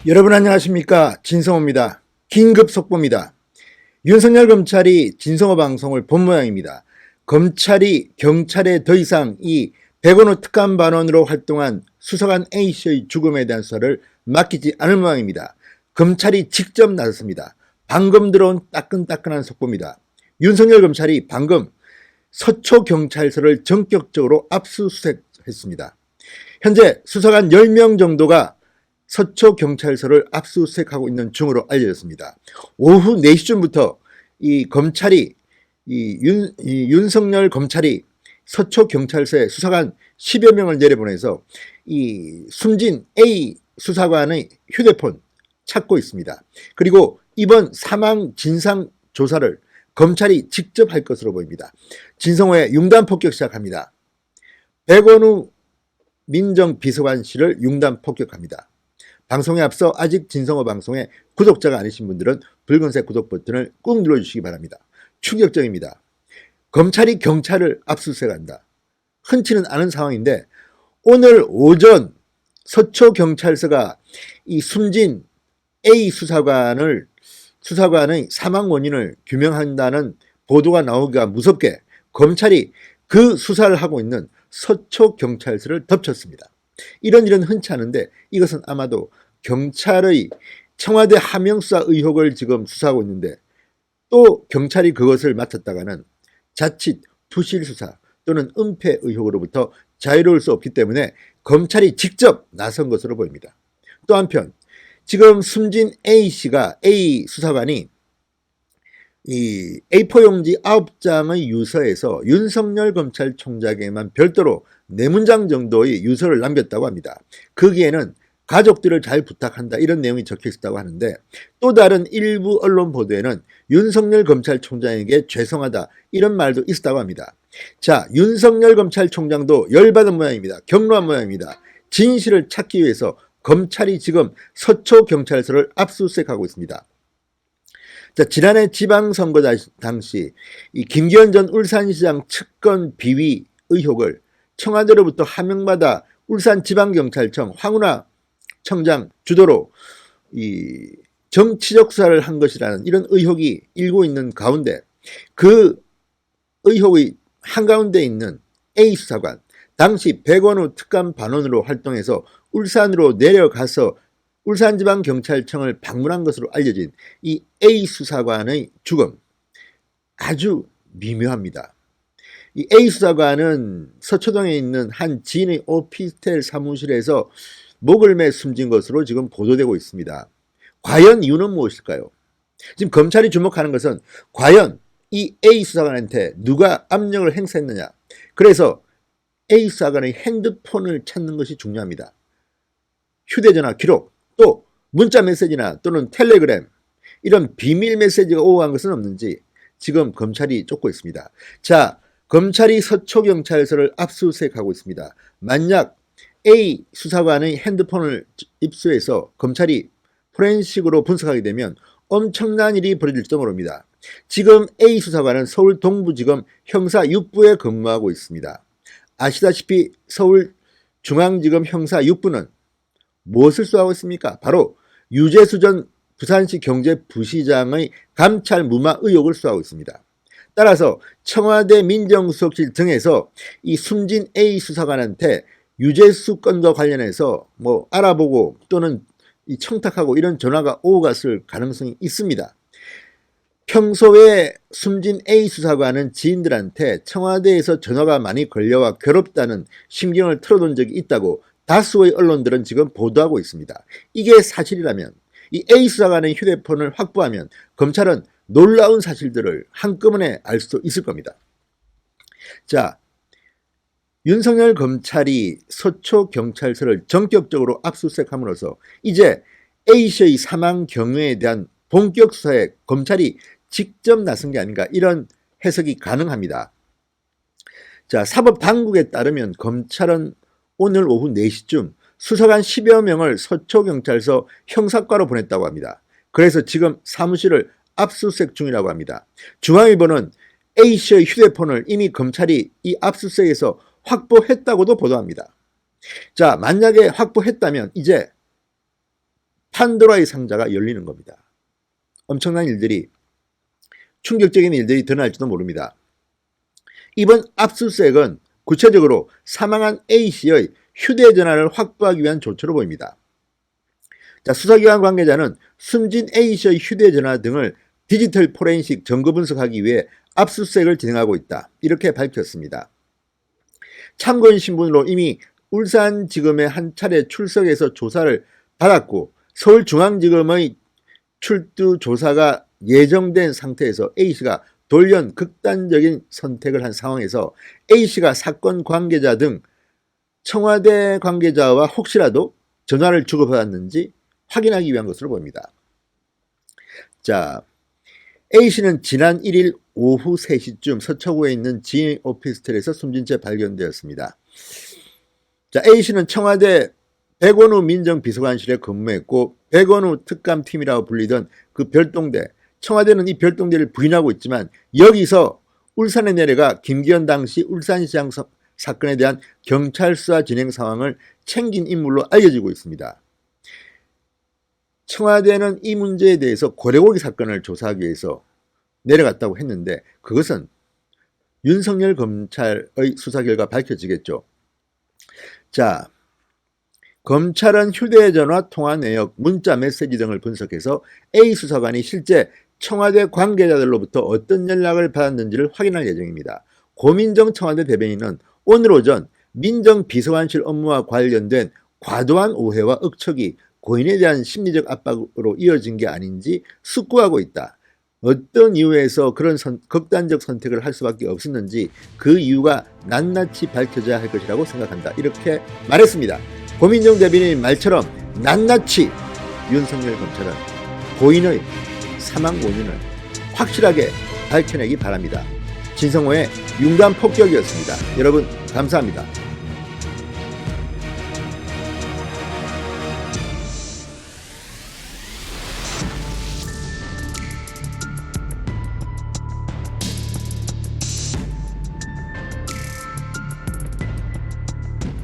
여러분 안녕하십니까, 진성호입니다. 긴급 속보입니다. 윤석열 검찰이 진성호 방송을 본 모양입니다. 검찰이 경찰에 더 이상 이 백원호 특감반원으로 활동한 수사관 A씨의 죽음에 대한 수사를 맡기지 않을 모양입니다. 검찰이 직접 나섰습니다. 방금 들어온 따끈따끈한 속보입니다. 윤석열 검찰이 방금 서초경찰서를 전격적으로 압수수색했습니다. 현재 수사관 10명 정도가 서초경찰서를 압수수색하고 있는 중으로 알려졌습니다. 오후 4시쯤부터 윤석열 검찰이 서초경찰서에 수사관 10여 명을 내려보내서 이 숨진 A 수사관의 휴대폰 찾고 있습니다. 그리고 이번 사망 진상 조사를 검찰이 직접 할 것으로 보입니다. 진성호의 융단 폭격 시작합니다. 백원우 민정비서관 씨를 융단 폭격합니다. 방송에 앞서 아직 진성호 방송에 구독자가 아니신 분들은 붉은색 구독 버튼을 꾹 눌러주시기 바랍니다. 충격적입니다. 검찰이 경찰을 압수수색한다. 흔치는 않은 상황인데 오늘 오전 서초경찰서가 이 숨진 A 수사관의 사망 원인을 규명한다는 보도가 나오기가 무섭게 검찰이 그 수사를 하고 있는 서초경찰서를 덮쳤습니다. 이런 일은 흔치 않은데 이것은 아마도 경찰의 청와대 하명수사 의혹을 지금 수사하고 있는데 또 경찰이 그것을 맡았다가는 자칫 부실수사 또는 은폐 의혹으로부터 자유로울 수 없기 때문에 검찰이 직접 나선 것으로 보입니다. 또 한편 지금 숨진 A씨가 A 수사관이 이 A4 용지 9장의 유서에서 윤석열 검찰총장에게만 별도로 4문장 정도의 유서를 남겼다고 합니다. 거기에는 가족들을 잘 부탁한다 이런 내용이 적혀 있었다고 하는데 또 다른 일부 언론 보도에는 윤석열 검찰총장에게 죄송하다 이런 말도 있었다고 합니다. 자, 윤석열 검찰총장도 열받은 모양입니다. 경로한 모양입니다. 진실을 찾기 위해서 검찰이 지금 서초경찰서를 압수수색하고 있습니다. 자, 지난해 지방선거 당시 이 김기현 전 울산시장 측근 비위 의혹을 청와대로부터 하명받아 울산지방경찰청 황운하 청장 주도로 이 정치적 수사를 한 것이라는 이런 의혹이 일고 있는 가운데 그 의혹의 한가운데 있는 A 수사관, 당시 백원우 특감반원으로 활동해서 울산으로 내려가서 울산지방경찰청을 방문한 것으로 알려진 이 A 수사관의 죽음 아주 미묘합니다. 이 A 수사관은 서초동에 있는 한 지인의 오피스텔 사무실에서 목을 매 숨진 것으로 지금 보도되고 있습니다. 과연 이유는 무엇일까요? 지금 검찰이 주목하는 것은 과연 이 A 수사관한테 누가 압력을 행사했느냐. 그래서 A 수사관의 핸드폰을 찾는 것이 중요합니다. 휴대전화 기록, 또 문자 메시지나 또는 텔레그램 이런 비밀 메시지가 오고 간 것은 없는지 지금 검찰이 쫓고 있습니다. 자, 검찰이 서초경찰서를 압수수색하고 있습니다. 만약 A 수사관의 핸드폰을 입수해서 검찰이 포렌식으로 분석하게 되면 엄청난 일이 벌어질지도 모릅니다. 지금 A 수사관은 서울 동부지검 형사 6부에 근무하고 있습니다. 아시다시피 서울중앙지검 형사 6부는 무엇을 수사하고 있습니까? 바로 유재수 전 부산시 경제부시장의 감찰 무마 의혹을 수사하고 있습니다. 따라서 청와대 민정수석실 등에서 이 숨진 A 수사관한테 유재수 건과 관련해서 뭐 알아보고 또는 이 청탁하고 이런 전화가 오고 갔을 가능성이 있습니다. 평소에 숨진 A 수사관은 지인들한테 청와대에서 전화가 많이 걸려와 괴롭다는 심경을 털어놓은 적이 있다고 다수의 언론들은 지금 보도하고 있습니다. 이게 사실이라면 이 A 수사관의 휴대폰을 확보하면 검찰은 놀라운 사실들을 한꺼번에 알 수 있을 겁니다. 자, 윤석열 검찰이 서초경찰서를 전격적으로 압수수색함으로써 이제 A씨의 사망 경위에 대한 본격 수사에 검찰이 직접 나선 게 아닌가 이런 해석이 가능합니다. 자, 사법당국에 따르면 검찰은 오늘 오후 4시쯤 수사관 10여 명을 서초경찰서 형사과로 보냈다고 합니다. 그래서 지금 사무실을 압수수색 중이라고 합니다. 중앙일보는 A씨의 휴대폰을 이미 검찰이 이 압수수색에서 확보했다고도 보도합니다. 자, 만약에 확보했다면 이제 판도라의 상자가 열리는 겁니다. 엄청난 일들이, 충격적인 일들이 드러날지도 모릅니다. 이번 압수수색은 구체적으로 사망한 A씨의 휴대전화를 확보하기 위한 조처로 보입니다. 자, 수사기관 관계자는 숨진 A씨의 휴대전화 등을 디지털 포렌식 증거 분석하기 위해 압수수색을 진행하고 있다, 이렇게 밝혔습니다. 참고인 신분으로 이미 울산지검에 한 차례 출석해서 조사를 받았고 서울중앙지검의 출두 조사가 예정된 상태에서 A씨가 돌연 극단적인 선택을 한 상황에서 A씨가 사건 관계자 등 청와대 관계자와 혹시라도 전화를 주고받았는지 확인하기 위한 것으로 보입니다. 자, A씨는 지난 1일 오후 3시쯤 서초구에 있는 지인 오피스텔에서 숨진 채 발견되었습니다. 자, A씨는 청와대 백원우 민정비서관실에 근무했고 백원우 특감팀이라고 불리던 그 별동대, 청와대는 이 별동대를 부인하고 있지만 여기서 울산에 내려가 김기현 당시 울산시장 사건에 대한 경찰 수사 진행 상황을 챙긴 인물로 알려지고 있습니다. 청와대는 이 문제에 대해서 고래고기 사건을 조사하기 위해서 내려갔다고 했는데 그것은 윤석열 검찰의 수사 결과 밝혀지겠죠. 자, 검찰은 휴대전화 통화 내역, 문자 메시지 등을 분석해서 A 수사관이 실제 청와대 관계자들로부터 어떤 연락을 받았는지를 확인할 예정입니다. 고민정 청와대 대변인은 오늘 오전 민정비서관실 업무와 관련된 과도한 오해와 억척이 고인에 대한 심리적 압박으로 이어진 게 아닌지 숙고하고 있다. 어떤 이유에서 그런 극단적 선택을 할 수밖에 없었는지 그 이유가 낱낱이 밝혀져야 할 것이라고 생각한다, 이렇게 말했습니다. 고민정 대변인 말처럼 낱낱이 윤석열 검찰은 고인의 사망 원인을 확실하게 밝혀내기 바랍니다. 진성호의 융단 폭격이었습니다. 여러분 감사합니다.